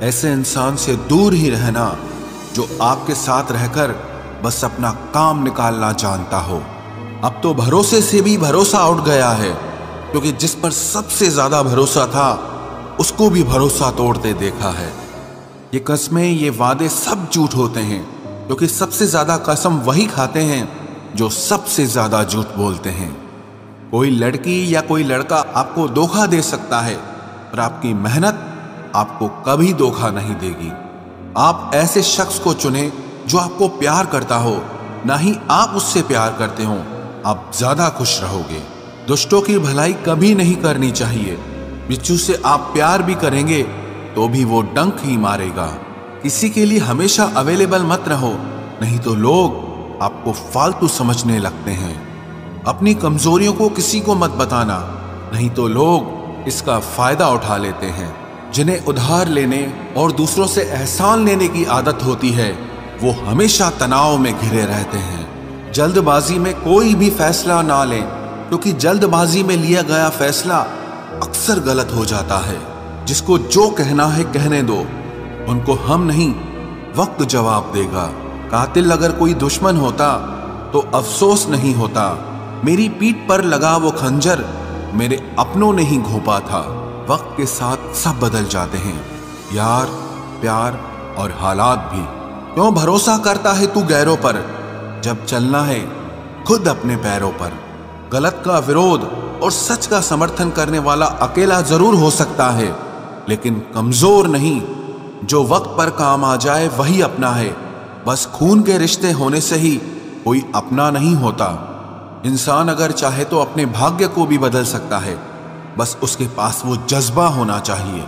ऐसे इंसान से दूर ही रहना जो आपके साथ रहकर बस अपना काम निकालना जानता हो। अब तो भरोसे से भी भरोसा उठ गया है, क्योंकि जिस पर सबसे ज्यादा भरोसा था उसको भी भरोसा तोड़ते देखा है। ये कस्में, ये वादे सब झूठ होते हैं, क्योंकि सबसे ज्यादा कसम वही खाते हैं जो सबसे ज्यादा झूठ बोलते हैं। कोई लड़की या कोई लड़का आपको धोखा दे सकता है, पर आपकी मेहनत आपको कभी धोखा नहीं देगी। आप ऐसे शख्स को चुने जो आपको प्यार करता हो, ना ही आप उससे प्यार करते हो। आप ज्यादा खुश रहोगे। दुष्टों की भलाई कभी नहीं करनी चाहिए। बिच्छू से आप प्यार भी करेंगे तो भी वो डंक ही मारेगा। किसी के लिए हमेशा अवेलेबल मत रहो, नहीं तो लोग आपको फालतू समझने लगते हैं। अपनी कमजोरियों को किसी को मत बताना, नहीं तो लोग इसका फायदा उठा लेते हैं। जिन्हें उधार लेने और दूसरों से एहसान लेने की आदत होती है, वो हमेशा तनाव में घिरे रहते हैं। जल्दबाजी में कोई भी फैसला ना लें, क्योंकि जल्दबाजी में लिया गया फैसला अक्सर गलत हो जाता है। जिसको जो कहना है कहने दो, उनको हम नहीं वक्त जवाब देगा। कातिल अगर कोई दुश्मन होता तो अफसोस नहीं होता। मेरी पीठ पर लगा वो खंजर मेरे अपनों ने ही घोंपा था। वक्त के साथ सब बदल जाते हैं, यार, प्यार और हालात भी। क्यों भरोसा करता है तू गैरों पर, जब चलना है खुद अपने पैरों पर। गलत का विरोध और सच का समर्थन करने वाला अकेला जरूर हो सकता है, लेकिन कमजोर नहीं। जो वक्त पर काम आ जाए वही अपना है। बस खून के रिश्ते होने से ही कोई अपना नहीं होता। इंसान अगर चाहे तो अपने भाग्य को भी बदल सकता है, बस उसके पास वो जज्बा होना चाहिए।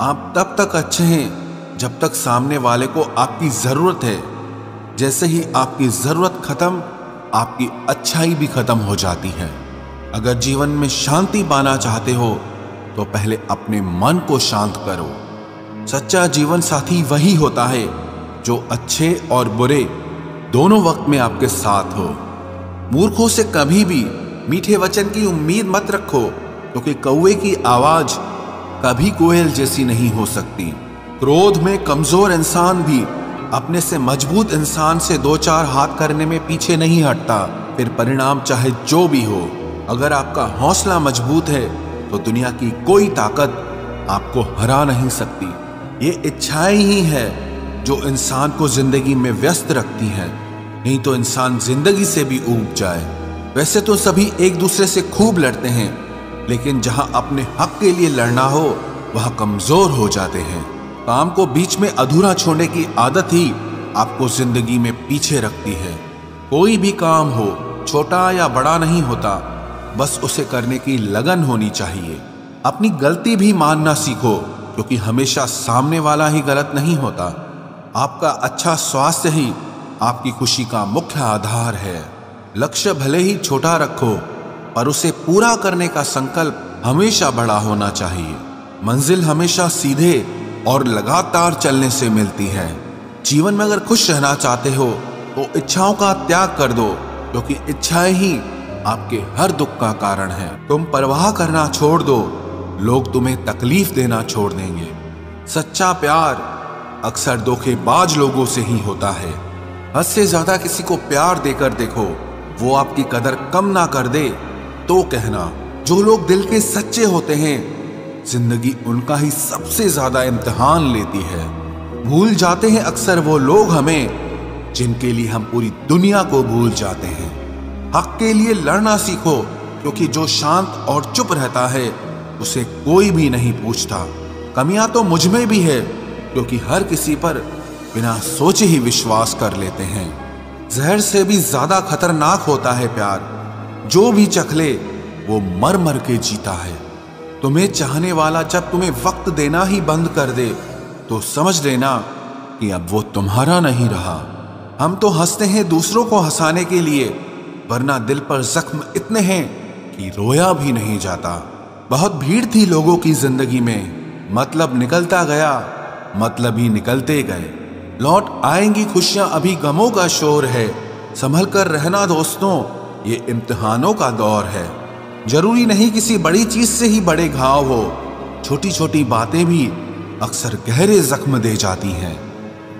आप तब तक अच्छे हैं जब तक सामने वाले को आपकी जरूरत है। जैसे ही आपकी जरूरत खत्म, आपकी अच्छाई भी खत्म हो जाती है। अगर जीवन में शांति पाना चाहते हो तो पहले अपने मन को शांत करो। सच्चा जीवन साथी वही होता है जो अच्छे और बुरे दोनों वक्त में आपके साथ हो। मूर्खों से कभी भी मीठे वचन की उम्मीद मत रखो, क्योंकि कौवे की आवाज कभी कोयल जैसी नहीं हो सकती। क्रोध में कमजोर इंसान भी अपने से मजबूत इंसान से दो चार हाथ करने में पीछे नहीं हटता, फिर परिणाम चाहे जो भी हो। अगर आपका हौसला मजबूत है तो दुनिया की कोई ताकत आपको हरा नहीं सकती। ये इच्छाएं ही है जो इंसान को जिंदगी में व्यस्त रखती हैं, नहीं तो इंसान जिंदगी से भी ऊब जाए। वैसे तो सभी एक दूसरे से खूब लड़ते हैं, लेकिन जहां अपने हक के लिए लड़ना हो वहां कमजोर हो जाते हैं। काम को बीच में अधूरा छोड़ने की आदत ही आपको जिंदगी में पीछे रखती है। कोई भी काम हो, छोटा या बड़ा नहीं होता, बस उसे करने की लगन होनी चाहिए। अपनी गलती भी मानना सीखो, क्योंकि हमेशा सामने वाला ही गलत नहीं होता। आपका अच्छा स्वास्थ्य ही आपकी खुशी का मुख्य आधार है। लक्ष्य भले ही छोटा रखो, पर उसे पूरा करने का संकल्प हमेशा बड़ा होना चाहिए। मंजिल हमेशा सीधे और लगातार चलने से मिलती है। जीवन में अगर खुश रहना चाहते हो तो इच्छाओं का त्याग कर दो, क्योंकि इच्छाएं ही आपके हर दुख का कारण है। तुम परवाह करना छोड़ दो, लोग तुम्हें तकलीफ देना छोड़ देंगे। सच्चा प्यार अक्सर धोखेबाज लोगों से ही होता है। हद से ज्यादा किसी को प्यार देकर देखो, वो आपकी कदर कम ना कर दे तो कहना। जो लोग दिल के सच्चे होते हैं, जिंदगी उनका ही सबसे ज्यादा इम्तिहान लेती है। भूल जाते हैं अक्सर वो लोग हमें जिनके लिए हम पूरी दुनिया को भूल जाते हैं। हक के लिए लड़ना सीखो, क्योंकि जो शांत और चुप रहता है उसे कोई भी नहीं पूछता। कमियां तो मुझ में भी है, क्योंकि हर किसी पर बिना सोचे ही विश्वास कर लेते हैं। जहर से भी ज्यादा खतरनाक होता है प्यार। जो भी चख ले वो मर मर के जीता है। तुम्हें चाहने वाला जब तुम्हें वक्त देना ही बंद कर दे तो समझ लेना कि अब वो तुम्हारा नहीं रहा। हम तो हंसते हैं दूसरों को हंसाने के लिए, वरना दिल पर जख्म इतने हैं कि रोया भी नहीं जाता। बहुत भीड़ थी लोगों की जिंदगी में, मतलब निकलता गया, मतलब ही निकलते गए। लौट आएंगी खुशियां, अभी गमों का शोर है। संभल कर रहना दोस्तों, ये इम्तिहानों का दौर है। जरूरी नहीं किसी बड़ी चीज से ही बड़े घाव हो, छोटी छोटी बातें भी अक्सर गहरे जख्म दे जाती हैं।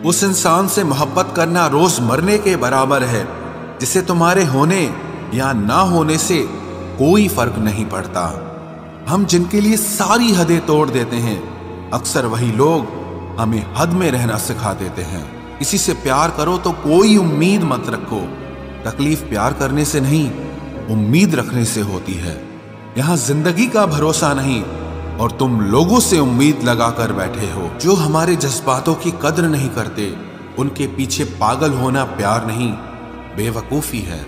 उस इंसान से मोहब्बत करना रोज मरने के बराबर है जिसे तुम्हारे होने या ना होने से कोई फर्क नहीं पड़ता। हम जिनके लिए सारी हदें तोड़ देते हैं, अक्सर वही लोग हमें हद में रहना सिखा देते हैं। किसी से प्यार करो तो कोई उम्मीद मत रखो। तकलीफ प्यार करने से नहीं, उम्मीद रखने से होती है। यहां जिंदगी का भरोसा नहीं और तुम लोगों से उम्मीद लगाकर बैठे हो जो हमारे जज्बातों की कद्र नहीं करते। उनके पीछे पागल होना प्यार नहीं, बेवकूफी है।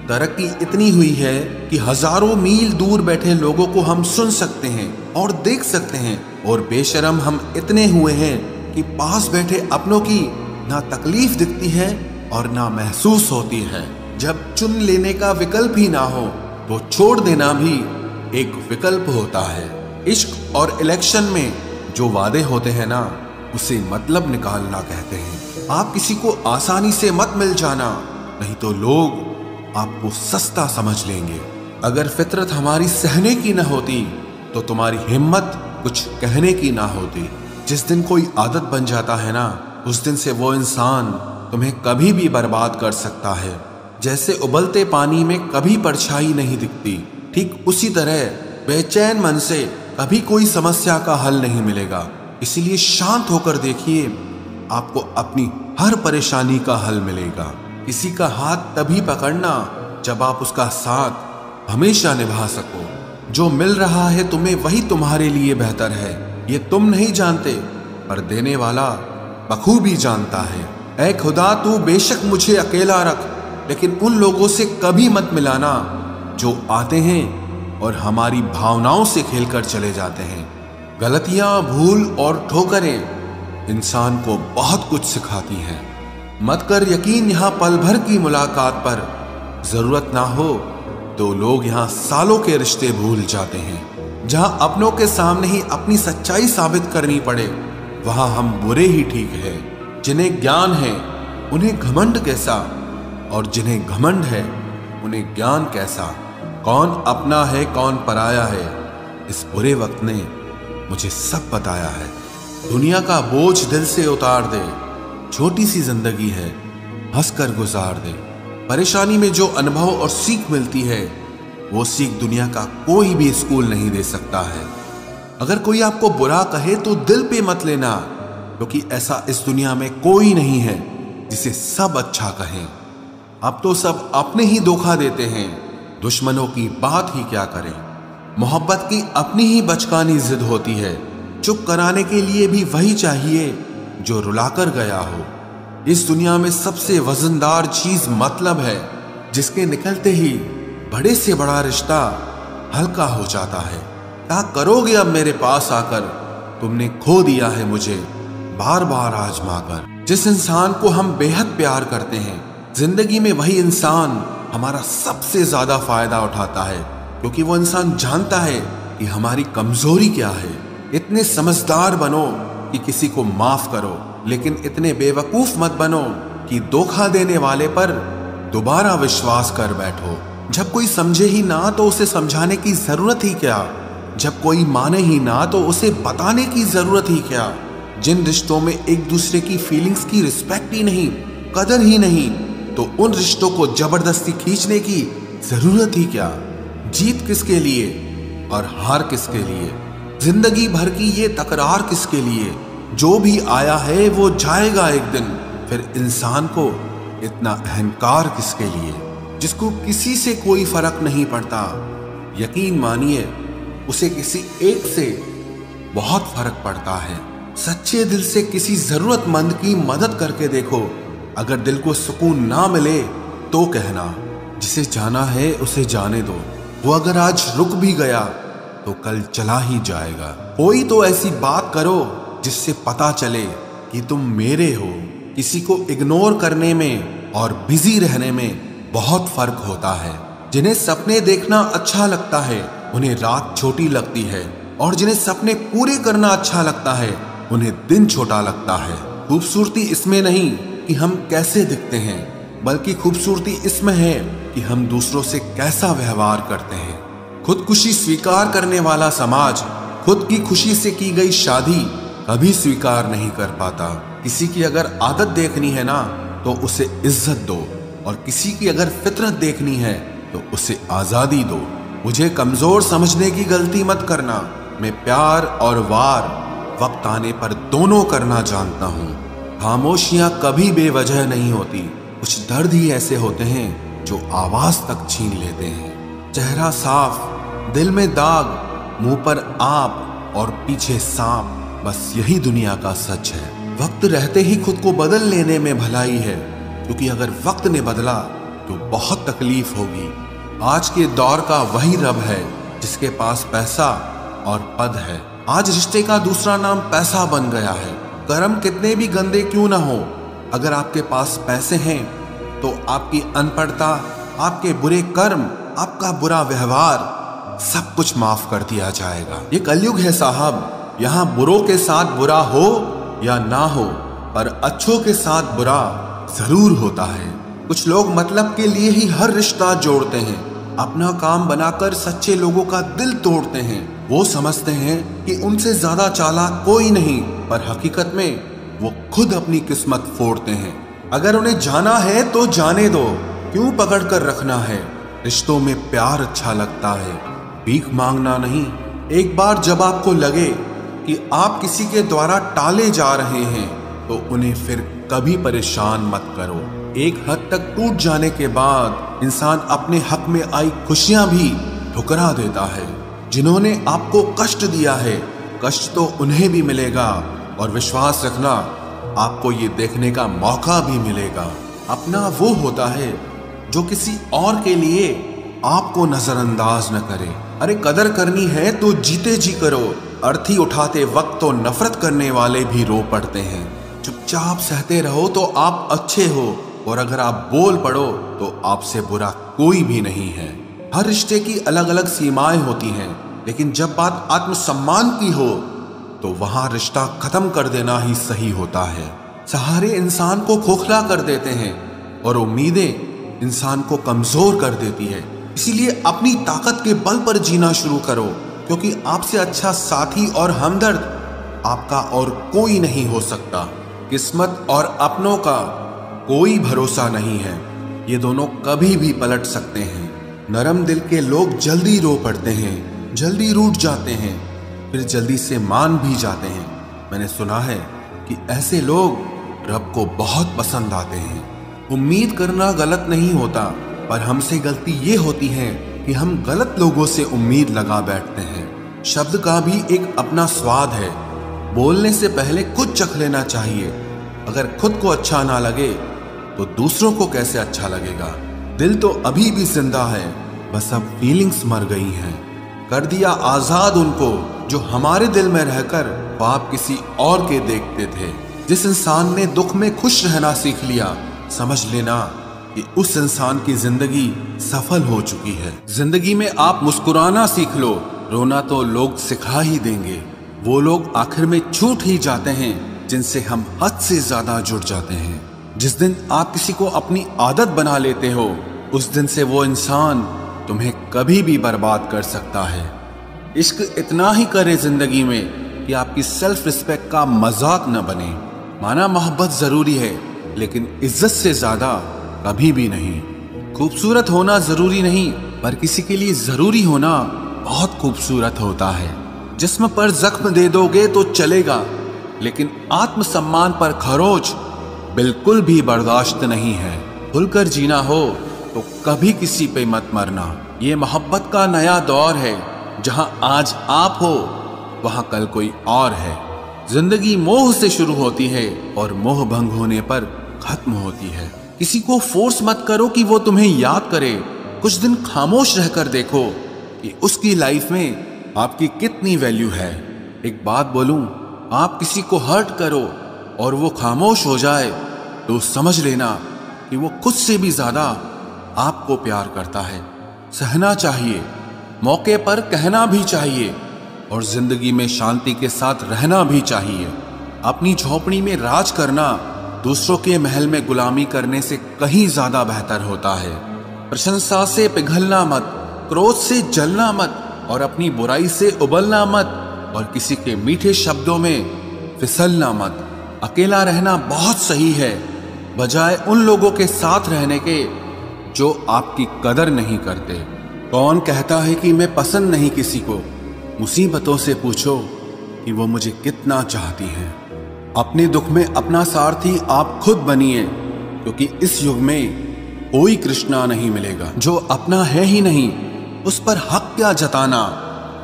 तरक्की इतनी हुई है कि हजारों मील दूर बैठे लोगों को हम सुन सकते हैं और देख सकते हैं, और बेशरम हम इतने हुए हैं कि पास बैठे अपनों की ना तकलीफ दिखती है और ना महसूस होती है। जब चुन लेने का विकल्प ही ना हो तो छोड़ देना भी एक विकल्प होता है। इश्क और इलेक्शन में जो वादे होते हैं ना, उसे मतलब निकालना कहते हैं। आप किसी को आसानी से मत मिल जाना, नहीं तो लोग आपको सस्ता समझ लेंगे। अगर फितरत हमारी सहने की ना होती तो तुम्हारी हिम्मत कुछ कहने की ना होती। जिस दिन कोई आदत बन जाता है ना, उस दिन से वो इंसान तुम्हें कभी भी बर्बाद कर सकता है। जैसे उबलते पानी में कभी परछाई नहीं दिखती, ठीक उसी तरह बेचैन मन से कभी कोई समस्या का हल नहीं मिलेगा। इसीलिए शांत होकर देखिए, आपको अपनी हर परेशानी का हल मिलेगा। किसी का हाथ तभी पकड़ना जब आप उसका साथ हमेशा निभा सको। जो मिल रहा है तुम्हें वही तुम्हारे लिए बेहतर है, ये तुम नहीं जानते पर देने वाला बखूबी जानता है। ऐ खुदा, तू बेशक मुझे अकेला रख, लेकिन उन लोगों से कभी मत मिलाना जो आते हैं और हमारी भावनाओं से खेलकर चले जाते हैं। गलतियां, भूल और ठोकरें इंसान को बहुत कुछ सिखाती हैं। मत कर यकीन यहाँ पल भर की मुलाकात पर, जरूरत ना हो तो लोग यहाँ सालों के रिश्ते भूल जाते हैं। जहां अपनों के सामने ही अपनी सच्चाई साबित करनी पड़े, वहां हम बुरे ही ठीक है। जिन्हें ज्ञान है उन्हें घमंड कैसा, और जिन्हें घमंड है उन्हें ज्ञान कैसा। कौन अपना है कौन पराया है, इस बुरे वक्त ने मुझे सब बताया है। दुनिया का बोझ दिल से उतार दे, छोटी सी जिंदगी है, हंसकर गुजार दे। परेशानी में जो अनुभव और सीख मिलती है, वो सीख दुनिया का कोई भी स्कूल नहीं दे सकता है। अगर कोई आपको बुरा कहे तो दिल पे मत लेना, क्योंकि ऐसा इस दुनिया में कोई नहीं है जिसे सब अच्छा कहें। अब तो सब अपने ही धोखा देते हैं, दुश्मनों की बात ही क्या करें। मोहब्बत की अपनी ही बचकानी जिद होती है, चुप कराने के लिए भी वही चाहिए जो रुलाकर गया हो। इस दुनिया में सबसे वजनदार चीज मतलब है, जिसके निकलते ही बड़े से बड़ा रिश्ता हल्का हो जाता है। क्या करोगे अब मेरे पास आकर, तुमने खो दिया है मुझे बार बार आजमाकर। जिस इंसान को हम बेहद प्यार करते हैं, जिंदगी में वही इंसान हमारा सबसे ज्यादा फायदा उठाता है, क्योंकि वो इंसान जानता है कि हमारी कमजोरी क्या है। इतने समझदार बनो कि किसी को माफ करो, लेकिन इतने बेवकूफ मत बनो कि धोखा देने वाले पर दोबारा विश्वास कर बैठो। जब कोई समझे ही ना तो उसे समझाने की जरूरत ही क्या, जब कोई माने ही ना तो उसे बताने की जरूरत ही क्या। जिन रिश्तों में एक दूसरे की फीलिंग्स की रिस्पेक्ट ही नहीं, कदर ही नहीं, तो उन रिश्तों को जबरदस्ती खींचने की जरूरत ही क्या। जीत किसके लिए और हार किसके लिए, जिंदगी भर की ये तकरार किसके लिए। जो भी आया है वो जाएगा एक दिन, फिर इंसान को इतना अहंकार किसके लिए, जिसको किसी से कोई फर्क नहीं पड़ता। यकीन मानिए, उसे किसी एक से बहुत फर्क पड़ता है। सच्चे दिल से किसी जरूरतमंद की मदद करके देखो। अगर दिल को सुकून ना मिले तो कहना, जिसे जाना है उसे जाने दो। वो अगर आज रुक भी गया तो कल चला ही जाएगा। कोई तो ऐसी बात करो जिससे पता चले कि तुम मेरे हो। किसी को इग्नोर करने में और बिजी रहने में बहुत फर्क होता है। जिन्हें सपने देखना अच्छा लगता है उन्हें रात छोटी लगती है, और जिन्हें सपने पूरे करना अच्छा लगता है उन्हें दिन छोटा लगता है। खूबसूरती इसमें नहीं कि हम कैसे दिखते हैं, बल्कि खूबसूरती इसमें है कि हम दूसरों से कैसा व्यवहार करते हैं। खुदकुशी स्वीकार करने वाला समाज खुद की खुशी से की गई शादी कभी स्वीकार नहीं कर पाता। किसी की अगर आदत देखनी है ना तो उसे इज्जत दो, और किसी की अगर फितरत देखनी है तो उसे आजादी दो। मुझे कमजोर समझने की गलती मत करना। मैं प्यार और वार वक्त आने पर दोनों करना जानता हूँ। खामोशियां कभी बेवजह नहीं होती। कुछ दर्द ही ऐसे होते हैं जो आवाज तक छीन लेते हैं। चेहरा साफ, दिल में दाग, मुंह पर आप और पीछे सांप, बस यही दुनिया का सच है। वक्त रहते ही खुद को बदल लेने में भलाई है, क्योंकि अगर वक्त ने बदला तो बहुत तकलीफ होगी। आज के दौर का वही रब है जिसके पास पैसा और पद है। आज रिश्ते का दूसरा नाम पैसा बन गया है। कर्म कितने भी गंदे क्यों ना हो, अगर आपके पास पैसे हैं तो आपकी अनपढ़ता, आपके बुरे कर्म, आपका बुरा व्यवहार, सब कुछ माफ कर दिया जाएगा। ये कलयुग है साहब। यहाँ बुरों के साथ बुरा हो या ना हो, पर अच्छों के साथ बुरा जरूर होता है। कुछ लोग मतलब के लिए ही हर रिश्ता जोड़ते हैं, अपना काम बनाकर सच्चे लोगों का दिल तोड़ते हैं। वो समझते हैं कि उनसे ज्यादा चालाक कोई नहीं, पर हकीकत में वो खुद अपनी किस्मत फोड़ते हैं। अगर उन्हें जाना है तो जाने दो, क्यों पकड़ कर रखना है। रिश्तों में प्यार अच्छा लगता है, भीख मांगना नहीं। एक बार जब आपको लगे कि आप किसी के द्वारा टाले जा रहे हैं तो उन्हें फिर कभी परेशान मत करो। एक हद तक टूट जाने के बाद इंसान अपने हक में आई खुशियां भी ठुकरा देता है। जिन्होंने आपको कष्ट दिया है, कष्ट तो उन्हें भी मिलेगा, और विश्वास रखना आपको ये देखने का मौका भी मिलेगा। अपना वो होता है जो किसी और के लिए आपको नजरअंदाज न करे। अरे कदर करनी है तो जीते जी करो। अर्थी उठाते वक्त तो नफरत करने वाले भी रो पड़ते हैं। चुपचाप सहते रहो तो आप अच्छे हो, और अगर आप बोल पड़ो तो आपसे बुरा कोई भी नहीं है। हर रिश्ते की अलग अलग सीमाएं होती हैं, लेकिन जब बात आत्मसम्मान की हो तो वहां रिश्ता खत्म कर देना ही सही होता है। सहारे इंसान को खोखला कर देते हैं और उम्मीदें इंसान को कमजोर कर देती है। इसीलिए अपनी ताकत के बल पर जीना शुरू करो, क्योंकि आपसे अच्छा साथी और हमदर्द आपका और कोई नहीं हो सकता। किस्मत और अपनों का कोई भरोसा नहीं है, ये दोनों कभी भी पलट सकते हैं। नरम दिल के लोग जल्दी रो पड़ते हैं, जल्दी रूठ जाते हैं, फिर जल्दी से मान भी जाते हैं। मैंने सुना है कि ऐसे लोग रब को बहुत पसंद आते हैं। उम्मीद करना गलत नहीं होता, पर हमसे गलती ये होती है कि हम गलत लोगों से उम्मीद लगा बैठते हैं। शब्द का भी एक अपना स्वाद है। बोलने से पहले खुद चख लेना चाहिए। अगर खुद को अच्छा ना लगे तो दूसरों को कैसे अच्छा लगेगा। दिल तो अभी भी जिंदा है, बस अब फीलिंग्स मर गई हैं। कर दिया आजाद उनको जो हमारे दिल में रहकर ख्वाब किसी और के देखते थे। जिस इंसान ने दुख में खुश रहना सीख लिया, समझ लेना कि उस इंसान की जिंदगी सफल हो चुकी है। जिंदगी में आप मुस्कुराना सीख लो, रोना तो लोग सिखा ही देंगे। वो लोग आखिर में छूट ही जाते हैं जिनसे हम हद से ज्यादा जुड़ जाते हैं। जिस दिन आप किसी को अपनी आदत बना लेते हो, उस दिन से वो इंसान तुम्हें कभी भी बर्बाद कर सकता है। इश्क इतना ही करे जिंदगी में कि आपकी सेल्फ रिस्पेक्ट का मजाक न बने। माना मोहब्बत जरूरी है, लेकिन इज्जत से ज्यादा कभी भी नहीं। खूबसूरत होना जरूरी नहीं, पर किसी के लिए जरूरी होना बहुत खूबसूरत होता है। जिस्म पर जख्म दे दोगे तो चलेगा, लेकिन आत्मसम्मान पर खरोच बिल्कुल भी बर्दाश्त नहीं है। खुलकर जीना हो तो कभी किसी पे मत मरना। ये मोहब्बत का नया दौर है, जहां आज आप हो वहां कल कोई और है। जिंदगी मोह से शुरू होती है और मोह भंग होने पर खत्म होती है। किसी को फोर्स मत करो कि वो तुम्हें याद करे। कुछ दिन खामोश रहकर देखो कि उसकी लाइफ में आपकी कितनी वैल्यू है। एक बात बोलूं, आप किसी को हर्ट करो और वो खामोश हो जाए तो समझ लेना कि वो खुद से भी ज्यादा आपको प्यार करता है। सहना चाहिए, मौके पर कहना भी चाहिए, और जिंदगी में शांति के साथ रहना भी चाहिए। अपनी झोपड़ी में राज करना दूसरों के महल में गुलामी करने से कहीं ज्यादा बेहतर होता है। प्रशंसा से पिघलना मत, क्रोध से जलना मत, और अपनी बुराई से उबलना मत, और किसी के मीठे शब्दों में फिसलना मत। अकेला रहना बहुत सही है, बजाय उन लोगों के साथ रहने के जो आपकी कदर नहीं करते। कौन कहता है कि मैं पसंद नहीं किसी को? मुसीबतों से पूछो कि वो मुझे कितना चाहती हैं। अपने दुख में अपना सारथी आप खुद बनिए, क्योंकि इस युग में कोई कृष्णा नहीं मिलेगा। जो अपना है ही नहीं, उस पर हक क्या जताना?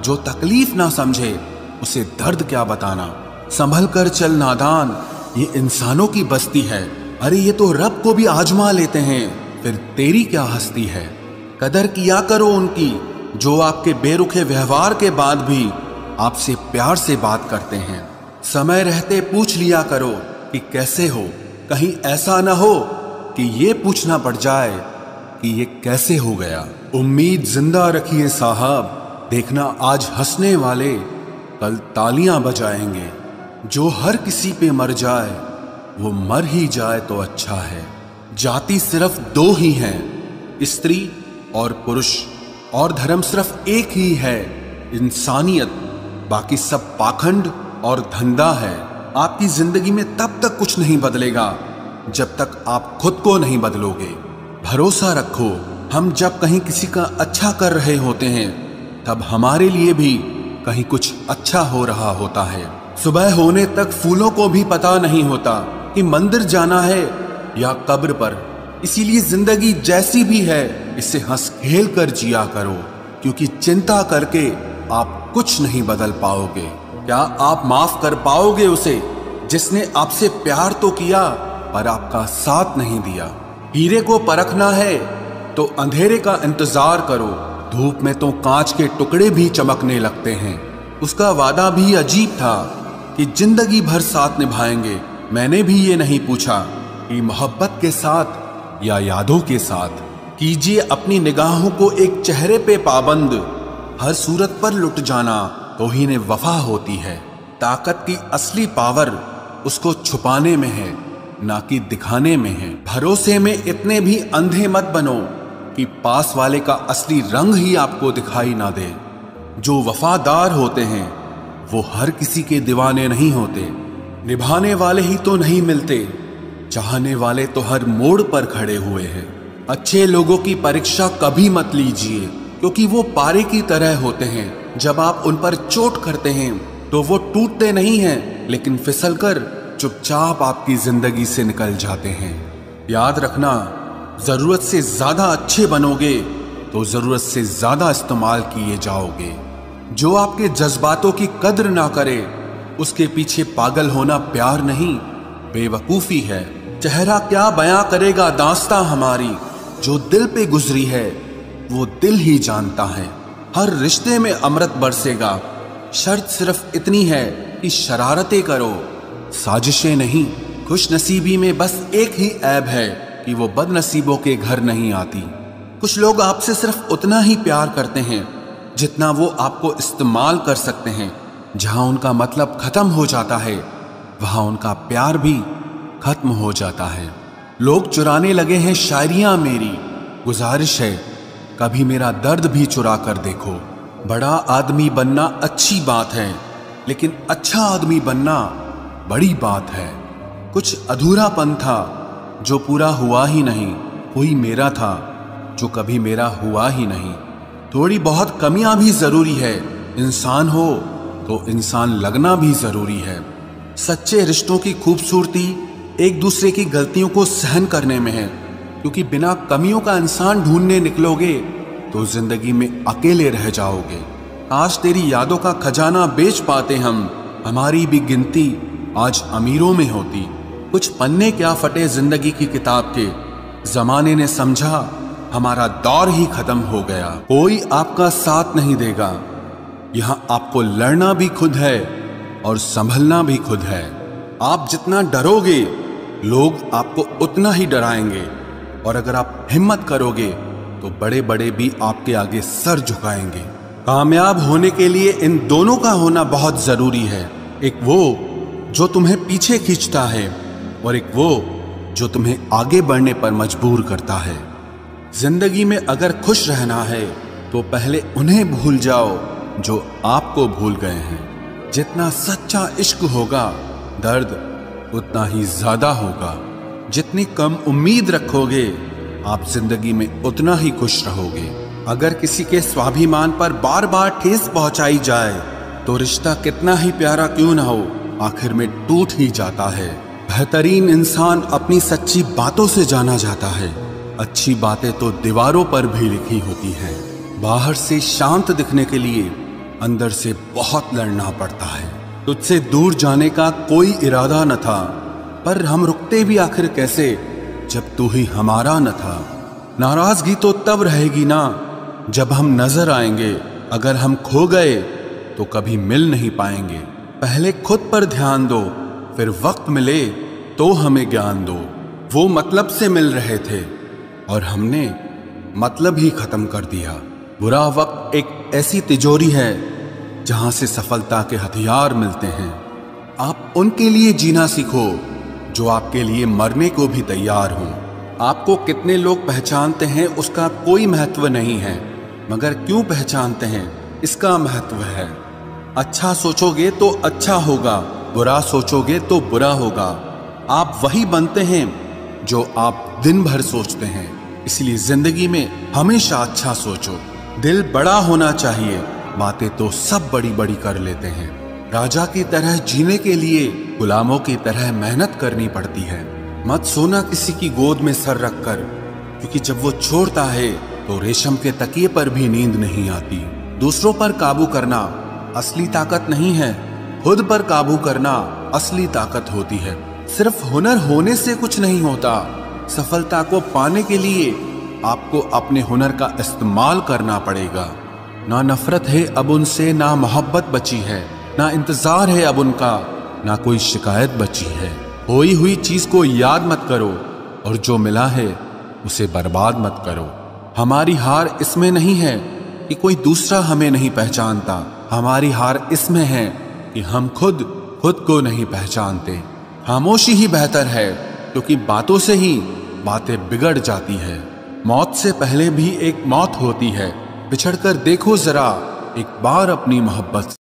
जो तकलीफ ना समझे, उसे दर्द क्या बताना? संभल कर चल नादान, ये इंसानों की बस्ती है। अरे ये तो रब को भी आजमा लेते हैं, फिर तेरी क्या हस्ती है? कदर किया करो उनकी जो आपके बेरुखे व्यवहार के बाद भी आपसे प्यार से बात करते हैं। समय रहते पूछ लिया करो कि कैसे हो, कहीं ऐसा ना हो कि ये पूछना पड़ जाए कि ये कैसे हो गया। उम्मीद जिंदा रखिए साहब, देखना आज हंसने वाले कल तालियां बजाएंगे। जो हर किसी पे मर जाए वो मर ही जाए तो अच्छा है। जाति सिर्फ दो ही हैं, स्त्री और पुरुष, और धर्म सिर्फ एक ही है, इंसानियत। बाकी सब पाखंड और धंधा है। आपकी जिंदगी में तब तक कुछ नहीं बदलेगा जब तक आप खुद को नहीं बदलोगे। भरोसा रखो, हम जब कहीं किसी का अच्छा कर रहे होते हैं तब हमारे लिए भी कहीं कुछ अच्छा हो रहा होता है। सुबह होने तक फूलों को भी पता नहीं होता कि मंदिर जाना है या कब्र पर। इसीलिए जिंदगी जैसी भी है इसे हंस खेल कर जिया करो, क्योंकि चिंता करके आप कुछ नहीं बदल पाओगे। क्या आप माफ कर पाओगे उसे जिसने आपसे प्यार तो किया पर आपका साथ नहीं दिया? हीरे को परखना है तो अंधेरे का इंतजार करो। धूप में तो कांच के टुकड़े भी चमकने लगते हैं। उसका वादा भी अजीब था कि जिंदगी भर साथ निभाएंगे। मैंने भी ये नहीं पूछा कि मोहब्बत के साथ या यादों के साथ। कीजिए अपनी निगाहों को एक चेहरे पे पाबंद, हर सूरत पर लुट जाना तौहीन वफा होती है। ताकत की असली पावर उसको छुपाने में है, ना कि दिखाने में है। भरोसे में इतने भी अंधे मत बनो कि पास वाले का असली रंग ही आपको दिखाई ना दे। जो वफादार होते हैं वो हर किसी के दीवाने नहीं होते। निभाने वाले ही तो नहीं मिलते, चाहने वाले तो हर मोड़ पर खड़े हुए हैं। अच्छे लोगों की परीक्षा कभी मत लीजिए, क्योंकि वो पारे की तरह होते हैं। जब आप उन पर चोट करते हैं तो वो टूटते नहीं हैं, लेकिन फिसलकर चुपचाप आपकी जिंदगी से निकल जाते हैं। याद रखना, जरूरत से ज्यादा अच्छे बनोगे तो जरूरत से ज्यादा इस्तेमाल किए जाओगे। जो आपके जज्बातों की कद्र ना करे उसके पीछे पागल होना प्यार नहीं, बेवकूफी है। चेहरा क्या बयां करेगा दास्तां हमारी, जो दिल पे गुजरी है वो दिल ही जानता है। हर रिश्ते में अमृत बरसेगा, शर्त सिर्फ इतनी है कि शरारतें करो, साजिशें नहीं। खुश नसीबी में बस एक ही ऐब है कि वो बदनसीबों के घर नहीं आती। कुछ लोग आपसे सिर्फ उतना ही प्यार करते हैं जितना वो आपको इस्तेमाल कर सकते हैं। जहां उनका मतलब खत्म हो जाता है वहां उनका प्यार भी खत्म हो जाता है। लोग चुराने लगे हैं शायरियां मेरी, गुजारिश है कभी मेरा दर्द भी चुरा कर देखो। बड़ा आदमी बनना अच्छी बात है, लेकिन अच्छा आदमी बनना बड़ी बात है। कुछ अधूरापन था जो पूरा हुआ ही नहीं, कोई मेरा था जो कभी मेरा हुआ ही नहीं। थोड़ी बहुत कमियां भी जरूरी है, इंसान हो तो इंसान लगना भी जरूरी है। सच्चे रिश्तों की खूबसूरती एक दूसरे की गलतियों को सहन करने में है, क्योंकि बिना कमियों का इंसान ढूंढने निकलोगे तो जिंदगी में अकेले रह जाओगे। आज तेरी यादों का खजाना बेच पाते हम, हमारी भी गिनती आज अमीरों में होती। कुछ पन्ने क्या फटे जिंदगी की किताब के, जमाने ने समझा हमारा दौर ही खत्म हो गया। कोई आपका साथ नहीं देगा, यहाँ आपको लड़ना भी खुद है और संभलना भी खुद है। आप जितना डरोगे लोग आपको उतना ही डराएंगे, और अगर आप हिम्मत करोगे तो बड़े बड़े भी आपके आगे सर झुकाएंगे। कामयाब होने के लिए इन दोनों का होना बहुत जरूरी है। एक वो जो तुम्हें पीछे खींचता है और एक वो जो तुम्हें आगे बढ़ने पर मजबूर करता है। जिंदगी में अगर खुश रहना है तो पहले उन्हें भूल जाओ जो आपको भूल गए हैं। जितना सच्चा इश्क होगा दर्द उतना ही ज्यादा होगा। जितनी कम उम्मीद रखोगे आप जिंदगी में उतना ही खुश रहोगे। अगर किसी के स्वाभिमान पर बार बार ठेस पहुंचाई जाए तो रिश्ता कितना ही प्यारा क्यों ना हो, आखिर में टूट ही जाता है। बेहतरीन इंसान अपनी सच्ची बातों से जाना जाता है। अच्छी बातें तो दीवारों पर भी लिखी होती हैं। बाहर से शांत दिखने के लिए अंदर से बहुत लड़ना पड़ता है। तुझसे दूर जाने का कोई इरादा न था, पर हम रुकते भी आखिर कैसे जब तू ही हमारा न था। नाराजगी तो तब रहेगी ना जब हम नजर आएंगे। अगर हम खो गए तो कभी मिल नहीं पाएंगे। पहले खुद पर ध्यान दो, फिर वक्त मिले तो हमें ज्ञान दो। वो मतलब से मिल रहे थे और हमने मतलब ही खत्म कर दिया। बुरा वक्त एक ऐसी तिजोरी है जहां से सफलता के हथियार मिलते हैं। आप उनके लिए जीना सीखो जो आपके लिए मरने को भी तैयार हों। आपको कितने लोग पहचानते हैं उसका कोई महत्व नहीं है, मगर क्यों पहचानते हैं इसका महत्व है। अच्छा सोचोगे तो अच्छा होगा, बुरा सोचोगे तो बुरा होगा। आप वही बनते हैं जो आप दिन भर सोचते हैं। इसलिए जिंदगी में हमेशा अच्छा सोचो। दिल बड़ा होना चाहिए, बातें तो सब बड़ी बड़ी कर लेते हैं। राजा की तरह जीने के लिए गुलामों की तरह मेहनत करनी पड़ती है। मत सोना किसी की गोद में सर रखकर, क्योंकि जब वो छोड़ता है तो रेशम के तकिए पर भी नींद नहीं आती। दूसरों पर काबू करना असली ताकत नहीं है, खुद पर काबू करना असली ताकत होती है। सिर्फ हुनर होने से कुछ नहीं होता। सफलता को पाने के लिए आपको अपने हुनर का इस्तेमाल करना पड़ेगा। ना नफरत है अब उनसे, ना मोहब्बत बची है, ना इंतजार है अब उनका, ना कोई शिकायत बची है। खोई हुई चीज को याद मत करो और जो मिला है उसे बर्बाद मत करो। हमारी हार इसमें नहीं है कि कोई दूसरा हमें नहीं पहचानता, हमारी हार इसमें है कि हम खुद को नहीं पहचानते। खामोशी ही बेहतर है, क्योंकि बातों से ही बातें बिगड़ जाती है। मौत से पहले भी एक मौत होती है। बिछड़कर देखो जरा एक बार अपनी मोहब्बत।